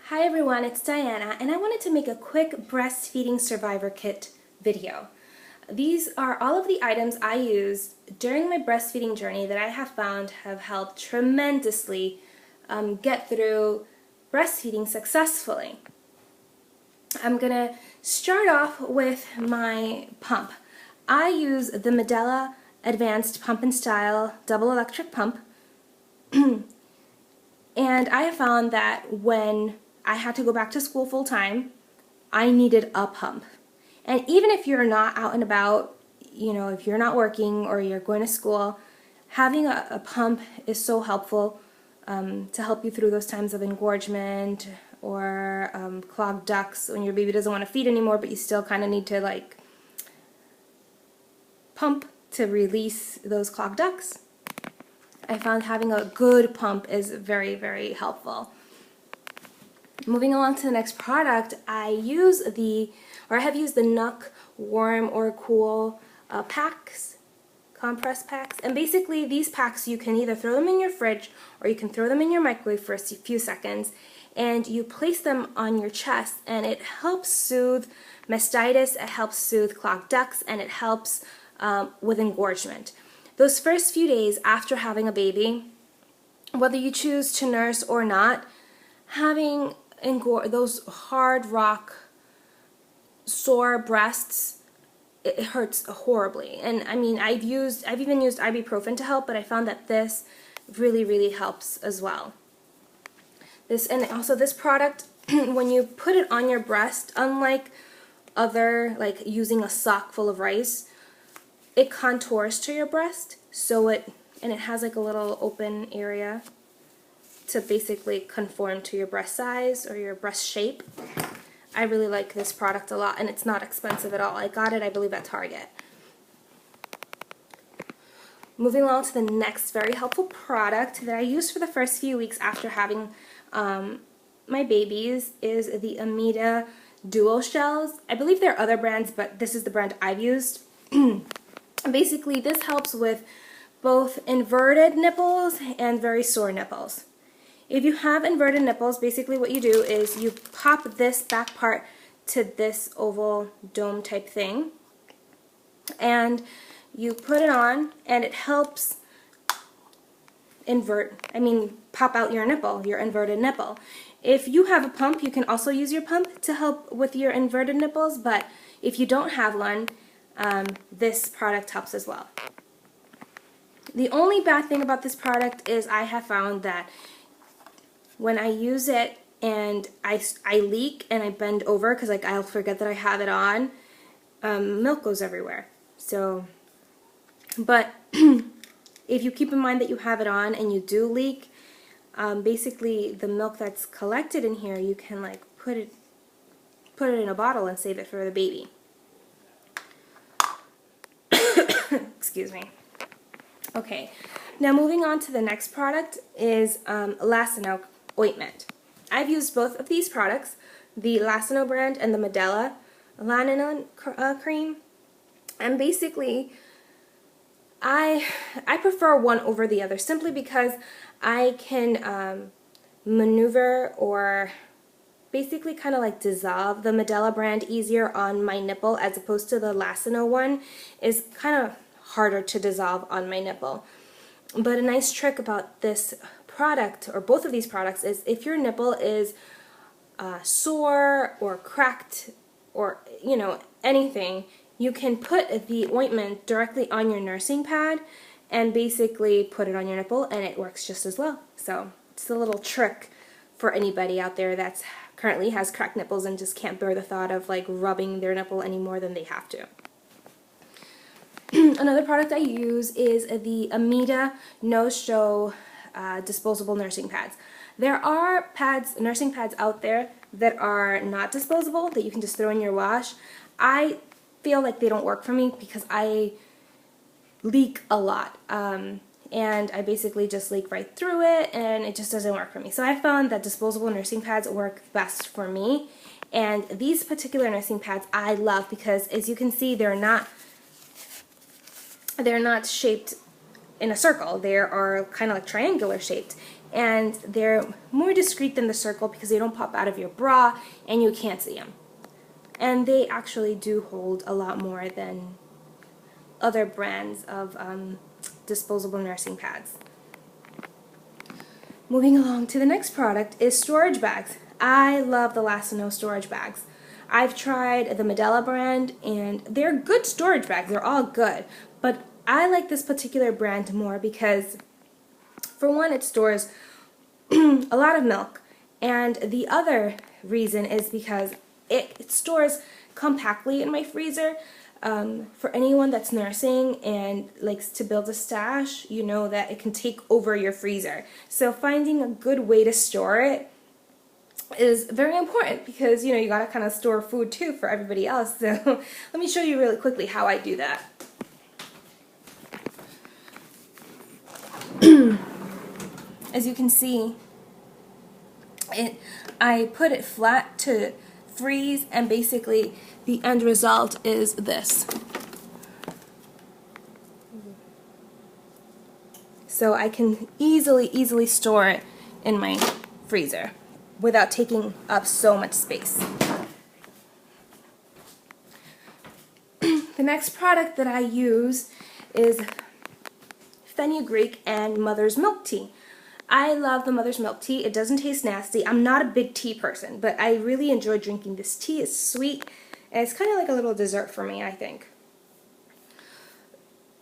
Hi everyone, it's Diana, and I wanted to make a quick Breastfeeding Survivor Kit video. These are all of the items I used during my breastfeeding journey that I have found have helped tremendously get through breastfeeding successfully. I'm going to start off with my pump. I use the Medela Advanced Pump and Style Double Electric Pump, and I have found that when I had to go back to school full time, I needed a pump. And even if you're not out and about, if you're not working or you're going to school, having a pump is so helpful to help you through those times of engorgement or clogged ducts when your baby doesn't want to feed anymore, but you still kind of need to pump to release those clogged ducts. I found having a good pump is very, very helpful. Moving along to the next product, I have used the Nuck Warm or Cool packs, compress packs, and basically these packs you can either throw them in your fridge or you can throw them in your microwave for a few seconds, and you place them on your chest, and it helps soothe mastitis, it helps soothe clogged ducts, and it helps with engorgement. Those first few days after having a baby, whether you choose to nurse or not, having those hard rock sore breasts, it hurts horribly. And I mean, I've even used ibuprofen to help, but I found that this really, really helps as well. This product, when you put it on your breast, unlike like using a sock full of rice, it contours to your breast, and it has like a little open area to basically conform to your breast size or your breast shape. I really like this product a lot, and it's not expensive at all. I got it, I believe, at Target. Moving along to the next very helpful product that I used for the first few weeks after having my babies is the Amida Duo Shells. I believe there are other brands, but this is the brand I've used. Basically, this helps with both inverted nipples and very sore nipples. If you have inverted nipples, basically what you do is you pop this back part to this oval dome type thing, and you put it on, and it helps pop out your nipple, your inverted nipple. If you have a pump, you can also use your pump to help with your inverted nipples, but if you don't have one, this product helps as well. The only bad thing about this product is I have found that when I use it and I leak and I bend over because I'll forget that I have it on, milk goes everywhere. But if you keep in mind that you have it on and you do leak, basically the milk that's collected in here, you can put it in a bottle and save it for the baby. Excuse me. Okay, now moving on to the next product is Lacino ointment. I've used both of these products, the Lacino brand and the Medela Lanolin cream, and basically I prefer one over the other simply because I can maneuver or basically kind of dissolve the Medela brand easier on my nipple, as opposed to the Lacino one is kind of harder to dissolve on my nipple. But a nice trick about this product, or both of these products, is if your nipple is sore or cracked or anything, you can put the ointment directly on your nursing pad and basically put it on your nipple, and it works just as well. So it's a little trick for anybody out there that currently has cracked nipples and just can't bear the thought of rubbing their nipple any more than they have to. Another product I use is the Amida No-Show disposable nursing pads. There are nursing pads out there that are not disposable, that you can just throw in your wash. I feel like they don't work for me because I leak a lot, and I basically just leak right through it, and it just doesn't work for me. So I found that disposable nursing pads work best for me, and these particular nursing pads I love because, as you can see, they're not shaped in a circle. They are kind of triangular shaped, and they're more discreet than the Circle because they don't pop out of your bra and you can't see them. And they actually do hold a lot more than other brands of disposable nursing pads. Moving along to the next product is storage bags. I love the Lasano storage bags. I've tried the Medela brand, and they're good storage bags. They're all good, but I like this particular brand more because, for one, it stores a lot of milk, and the other reason is because it stores compactly in my freezer. For anyone that's nursing and likes to build a stash, you know that it can take over your freezer. So finding a good way to store it is very important because, you know, you gotta kind of store food too for everybody else. So let me show you really quickly how I do that. As you can see, I put it flat to freeze, and basically the end result is this. So I can easily store it in my freezer without taking up so much space. The next product that I use is fenugreek and mother's milk tea. I love the mother's milk tea. It doesn't taste nasty. I'm not a big tea person, but I really enjoy drinking this tea. It's sweet, and it's kind of like a little dessert for me, I think.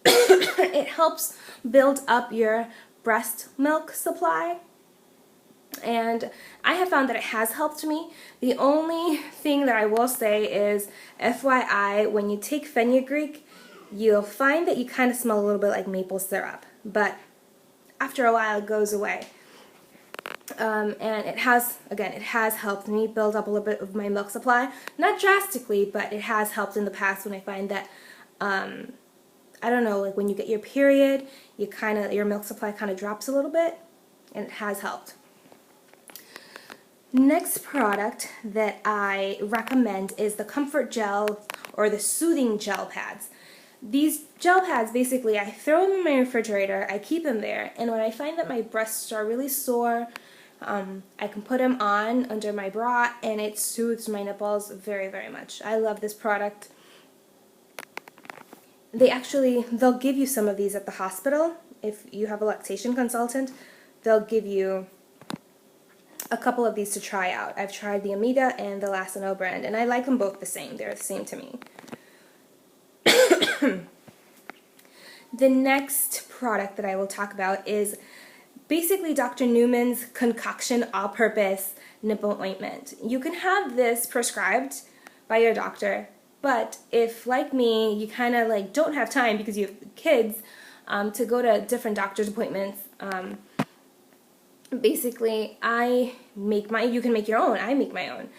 It helps build up your breast milk supply, and I have found that it has helped me. The only thing that I will say is, FYI, when you take fenugreek, you'll find that you kind of smell a little bit like maple syrup, but after a while it goes away. And it has helped me build up a little bit of my milk supply. Not drastically, but it has helped in the past when I find that, I don't know, like when you get your period, your milk supply kind of drops a little bit, and it has helped. Next product that I recommend is the Comfort Gel or the Soothing Gel Pads. These gel pads, basically, I throw them in my refrigerator, I keep them there, and when I find that my breasts are really sore, I can put them on under my bra, and it soothes my nipples very much. I love this product. They'll give you some of these at the hospital. If you have a lactation consultant, they'll give you a couple of these to try out. I've tried the Amida and the Lasano brand, and I like them both the same. They're the same to me. The next product that I will talk about is basically Dr.Newman's Concoction All-Purpose Nipple Ointment. You can have this prescribed by your doctor, but if, like me, you kind of like don't have time because you have kids to go to different doctor's appointments, basically you can make your own. I make my own.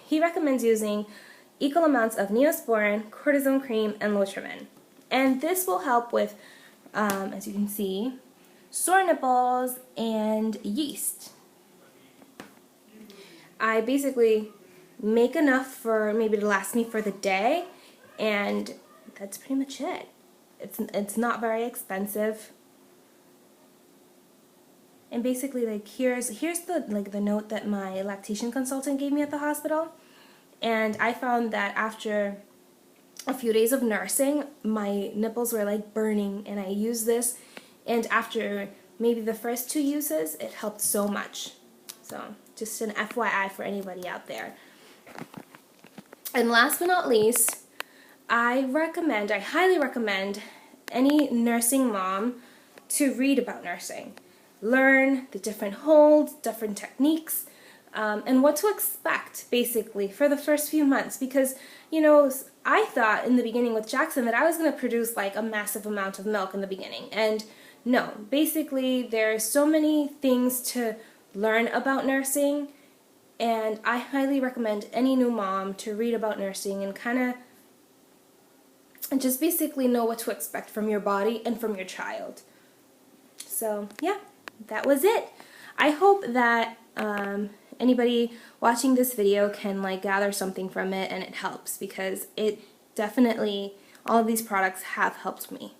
He recommends using equal amounts of Neosporin, cortisone cream, and Lotrimin. And this will help with, as you can see, sore nipples and yeast. I basically make enough for maybe to last me for the day, and that's pretty much it. It's not very expensive. And basically, like, here's the note that my lactation consultant gave me at the hospital. And I found that after a few days of nursing, my nipples were like burning, and I used this, and after maybe the first 2 uses, it helped so much. So just an FYI for anybody out there. And last but not least, I highly recommend any nursing mom to read about nursing. Learn the different holds, different techniques, and what to expect, basically, for the first few months. Because, you know, I thought in the beginning with Jackson that I was going to produce like a massive amount of milk in the beginning. And no, basically, there's so many things to learn about nursing, and I highly recommend any new mom to read about nursing and kind of just basically know what to expect from your body and from your child. So, yeah, that was it. I hope that anybody watching this video can like gather something from it and it helps, because it definitely, all of these products have helped me.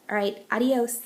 Alright, adios.